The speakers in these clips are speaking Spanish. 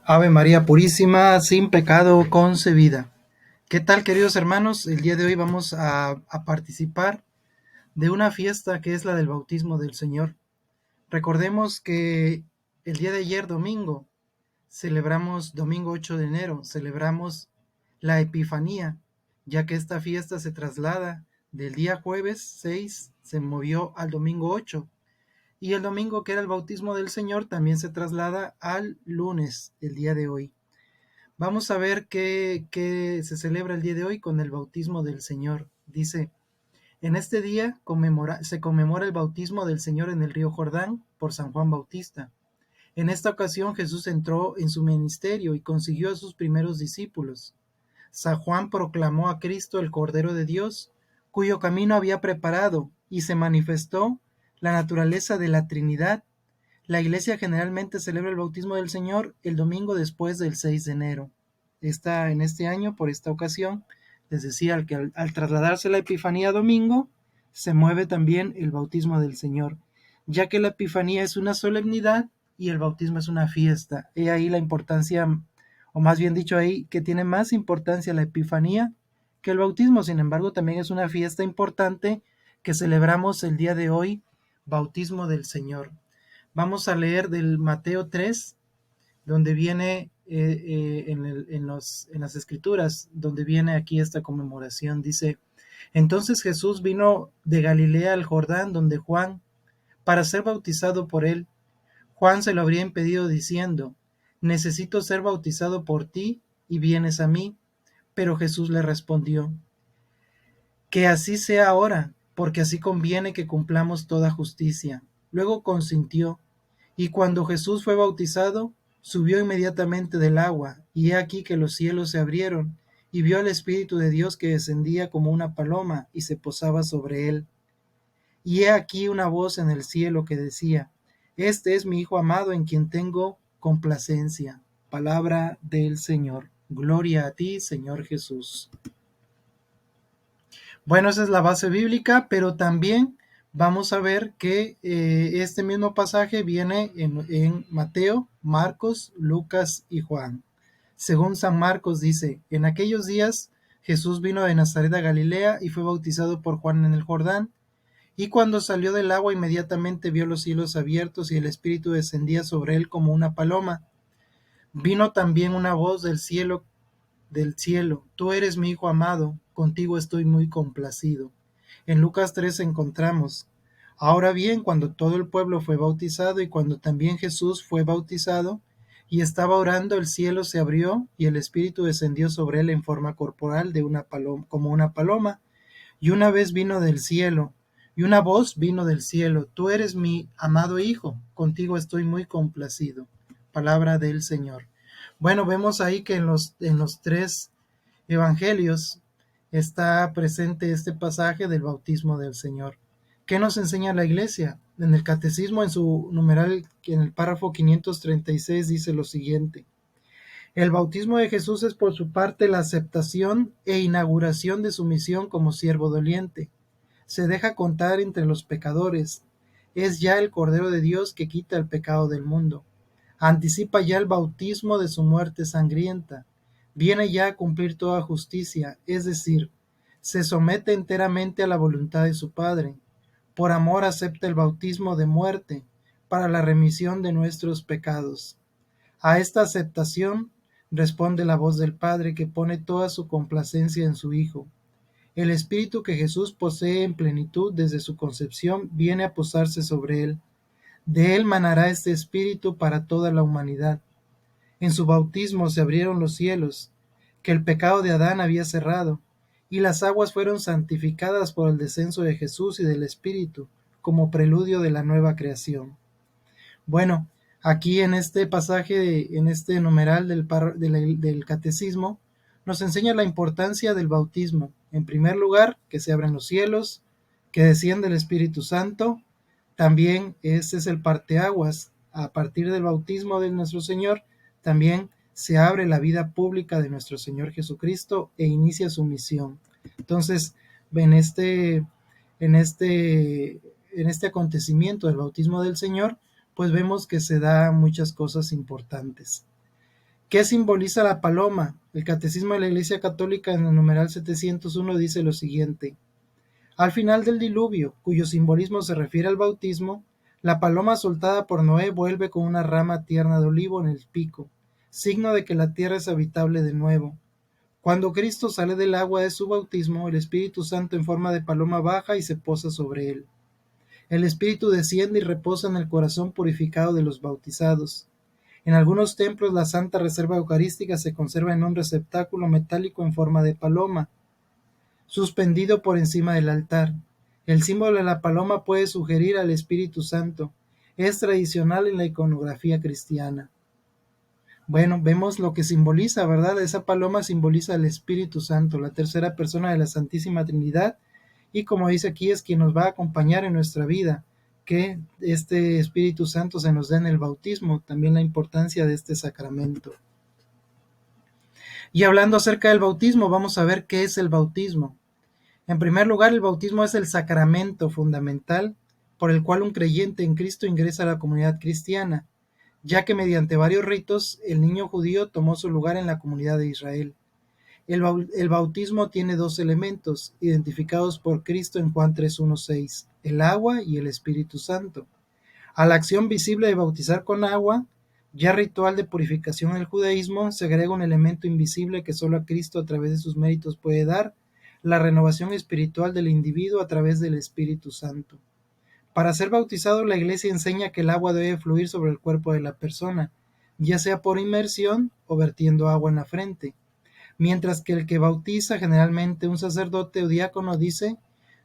Ave María Purísima, sin pecado concebida. ¿Qué tal, queridos hermanos? El día de hoy vamos a participar de una fiesta que es la del bautismo del Señor. Recordemos que el día de ayer, domingo, celebramos, domingo 8 de enero, celebramos la Epifanía, ya que esta fiesta se traslada del día jueves 6, se movió al domingo 8. Y el domingo, que era el bautismo del Señor, también se traslada al lunes, el día de hoy. Vamos a ver qué se celebra el día de hoy con el bautismo del Señor. Dice, en este día se conmemora el bautismo del Señor en el río Jordán por San Juan Bautista. En esta ocasión Jesús entró en su ministerio y consiguió a sus primeros discípulos. San Juan proclamó a Cristo el Cordero de Dios, cuyo camino había preparado, y se manifestó la naturaleza de la Trinidad. La Iglesia generalmente celebra el bautismo del Señor el domingo después del 6 de enero. En este año, por esta ocasión, les decía que al trasladarse la Epifanía a domingo, se mueve también el bautismo del Señor, ya que la Epifanía es una solemnidad y el bautismo es una fiesta. He ahí la importancia, o más bien dicho ahí, que tiene más importancia la Epifanía que el bautismo. Sin embargo, también es una fiesta importante que celebramos el día de hoy, bautismo del Señor. Vamos a leer del Mateo 3, donde viene en las escrituras, donde viene aquí esta conmemoración. Dice, entonces Jesús vino de Galilea al Jordán, donde Juan, para ser bautizado por él. Juan se lo habría impedido diciendo, necesito ser bautizado por ti y vienes a mí. Pero Jesús le respondió, que así sea ahora, porque así conviene que cumplamos toda justicia. Luego consintió. Y cuando Jesús fue bautizado, subió inmediatamente del agua, y he aquí que los cielos se abrieron, y vio al Espíritu de Dios que descendía como una paloma y se posaba sobre él. Y he aquí una voz en el cielo que decía, este es mi Hijo amado en quien tengo complacencia. Palabra del Señor. Gloria a ti, Señor Jesús. Bueno, esa es la base bíblica, pero también vamos a ver que este mismo pasaje viene en Mateo, Marcos, Lucas y Juan. Según San Marcos dice, en aquellos días Jesús vino de Nazaret a Galilea y fue bautizado por Juan en el Jordán, y cuando salió del agua inmediatamente vio los cielos abiertos y el Espíritu descendía sobre él como una paloma. Vino también una voz del cielo, tú eres mi Hijo amado, contigo estoy muy complacido. En Lucas 3 encontramos, ahora bien, cuando todo el pueblo fue bautizado y cuando también Jesús fue bautizado y estaba orando, el cielo se abrió y el Espíritu descendió sobre él en forma corporal de una paloma, como una paloma, y una vez vino del cielo, y una voz vino del cielo, tú eres mi amado Hijo, contigo estoy muy complacido. Palabra del Señor. Bueno, vemos ahí que en los tres evangelios está presente este pasaje del bautismo del Señor. ¿Qué nos enseña la Iglesia? En el Catecismo, en su numeral, en el párrafo 536, dice lo siguiente. El bautismo de Jesús es por su parte la aceptación e inauguración de su misión como siervo doliente. Se deja contar entre los pecadores. Es ya el Cordero de Dios que quita el pecado del mundo. Anticipa ya el bautismo de su muerte sangrienta. Viene ya a cumplir toda justicia, es decir, se somete enteramente a la voluntad de su Padre. Por amor acepta el bautismo de muerte para la remisión de nuestros pecados. A esta aceptación responde la voz del Padre que pone toda su complacencia en su Hijo. El Espíritu que Jesús posee en plenitud desde su concepción viene a posarse sobre él. De él manará este Espíritu para toda la humanidad. En su bautismo se abrieron los cielos, que el pecado de Adán había cerrado, y las aguas fueron santificadas por el descenso de Jesús y del Espíritu, como preludio de la nueva creación. Bueno, aquí en este pasaje, en este numeral del catecismo, nos enseña la importancia del bautismo. En primer lugar, que se abren los cielos, que desciende el Espíritu Santo. También ese es el parteaguas. A partir del bautismo de nuestro Señor, también se abre la vida pública de nuestro Señor Jesucristo e inicia su misión. Entonces, en este, en este, en este acontecimiento del bautismo del Señor, pues vemos que se da muchas cosas importantes. ¿Qué simboliza la paloma? El Catecismo de la Iglesia Católica en el numeral 701 dice lo siguiente: al final del diluvio, cuyo simbolismo se refiere al bautismo, la paloma soltada por Noé vuelve con una rama tierna de olivo en el pico, signo de que la tierra es habitable de nuevo. Cuando Cristo sale del agua de su bautismo, el Espíritu Santo en forma de paloma baja y se posa sobre él. El Espíritu desciende y reposa en el corazón purificado de los bautizados. En algunos templos la Santa Reserva Eucarística se conserva en un receptáculo metálico en forma de paloma, suspendido por encima del altar. El símbolo de la paloma puede sugerir al Espíritu Santo. Es tradicional en la iconografía cristiana. Bueno, vemos lo que simboliza, ¿verdad? Esa paloma simboliza al Espíritu Santo, la tercera persona de la Santísima Trinidad, y como dice aquí, es quien nos va a acompañar en nuestra vida, que este Espíritu Santo se nos da en el bautismo, también la importancia de este sacramento. Y hablando acerca del bautismo, vamos a ver qué es el bautismo. En primer lugar, el bautismo es el sacramento fundamental por el cual un creyente en Cristo ingresa a la comunidad cristiana, ya que mediante varios ritos el niño judío tomó su lugar en la comunidad de Israel. El bautismo tiene dos elementos, identificados por Cristo en Juan 3:1-6, el agua y el Espíritu Santo. A la acción visible de bautizar con agua, ya ritual de purificación en el judaísmo, se agrega un elemento invisible que solo a Cristo a través de sus méritos puede dar, la renovación espiritual del individuo a través del Espíritu Santo. Para ser bautizado, la Iglesia enseña que el agua debe fluir sobre el cuerpo de la persona, ya sea por inmersión o vertiendo agua en la frente, mientras que el que bautiza, generalmente un sacerdote o diácono, dice: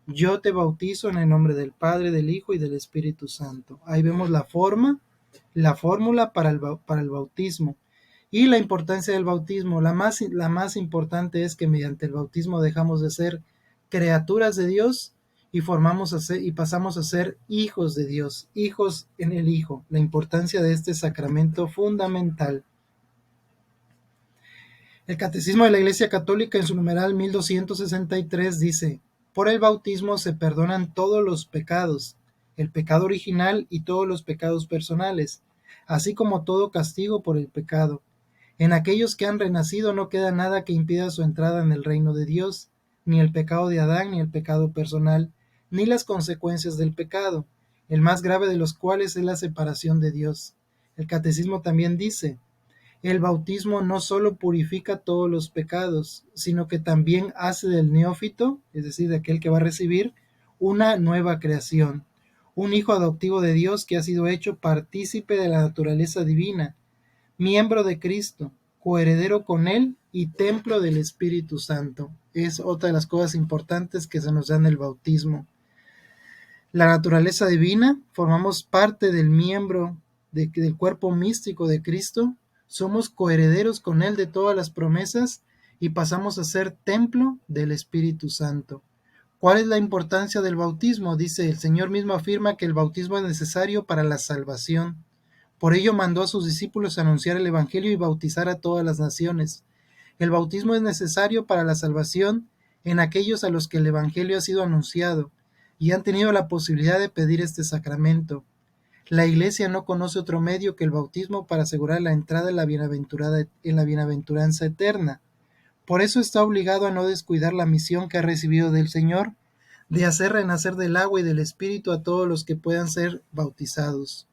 yo te bautizo en el nombre del Padre, del Hijo y del Espíritu Santo. Ahí vemos la fórmula para el bautismo. Y la importancia del bautismo, la más importante es que mediante el bautismo dejamos de ser criaturas de Dios y pasamos a ser hijos de Dios, hijos en el Hijo. La importancia de este sacramento fundamental. El Catecismo de la Iglesia Católica en su numeral 1263 dice: por el bautismo se perdonan todos los pecados, el pecado original y todos los pecados personales, así como todo castigo por el pecado. En aquellos que han renacido no queda nada que impida su entrada en el reino de Dios, ni el pecado de Adán, ni el pecado personal, ni las consecuencias del pecado, el más grave de los cuales es la separación de Dios. El Catecismo también dice: el bautismo no solo purifica todos los pecados, sino que también hace del neófito, es decir, de aquel que va a recibir, una nueva creación, un hijo adoptivo de Dios que ha sido hecho partícipe de la naturaleza divina, miembro de Cristo, coheredero con Él y templo del Espíritu Santo. Es otra de las cosas importantes que se nos da en el bautismo. La naturaleza divina, formamos parte del miembro del cuerpo místico de Cristo, somos coherederos con Él de todas las promesas y pasamos a ser templo del Espíritu Santo. ¿Cuál es la importancia del bautismo? Dice, el Señor mismo afirma que el bautismo es necesario para la salvación. Por ello mandó a sus discípulos a anunciar el Evangelio y bautizar a todas las naciones. El bautismo es necesario para la salvación en aquellos a los que el Evangelio ha sido anunciado y han tenido la posibilidad de pedir este sacramento. La Iglesia no conoce otro medio que el bautismo para asegurar la entrada en la bienaventuranza eterna. Por eso está obligado a no descuidar la misión que ha recibido del Señor de hacer renacer del agua y del Espíritu a todos los que puedan ser bautizados.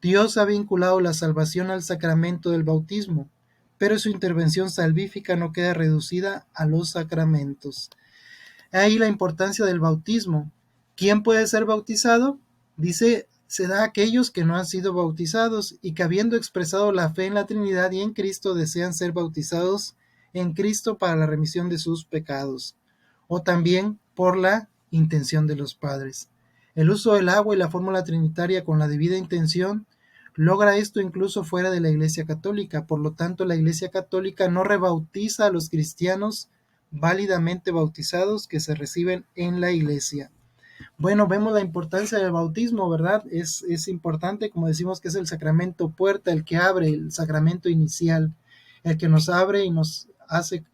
Dios ha vinculado la salvación al sacramento del bautismo, pero su intervención salvífica no queda reducida a los sacramentos. Ahí la importancia del bautismo. ¿Quién puede ser bautizado? Dice, se da a aquellos que no han sido bautizados y que habiendo expresado la fe en la Trinidad y en Cristo desean ser bautizados en Cristo para la remisión de sus pecados, o también por la intención de los padres. El uso del agua y la fórmula trinitaria con la debida intención logra esto incluso fuera de la Iglesia Católica. Por lo tanto, la Iglesia Católica no rebautiza a los cristianos válidamente bautizados que se reciben en la Iglesia. Bueno, vemos la importancia del bautismo, ¿verdad? Es importante, como decimos, que es el sacramento puerta, el que abre, el sacramento inicial, el que nos abre y nos hace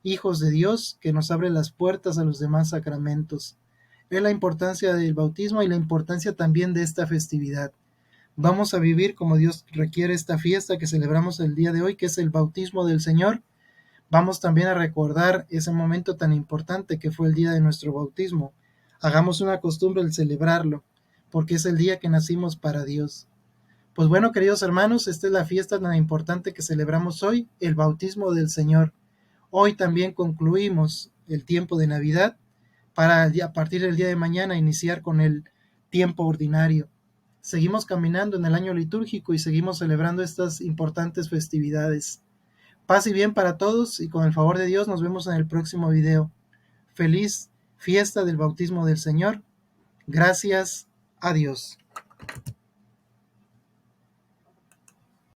hijos de Dios, que nos abre las puertas a los demás sacramentos. Es la importancia del bautismo y la importancia también de esta festividad. Vamos a vivir como Dios requiere esta fiesta que celebramos el día de hoy, que es el bautismo del Señor. Vamos también a recordar ese momento tan importante que fue el día de nuestro bautismo. Hagamos una costumbre el celebrarlo, porque es el día que nacimos para Dios. Pues bueno, queridos hermanos, esta es la fiesta tan importante que celebramos hoy, el bautismo del Señor. Hoy también concluimos el tiempo de Navidad para a partir del día de mañana iniciar con el tiempo ordinario. Seguimos caminando en el año litúrgico y seguimos celebrando estas importantes festividades. Paz y bien para todos y con el favor de Dios nos vemos en el próximo video. Feliz fiesta del bautismo del Señor. Gracias a Dios.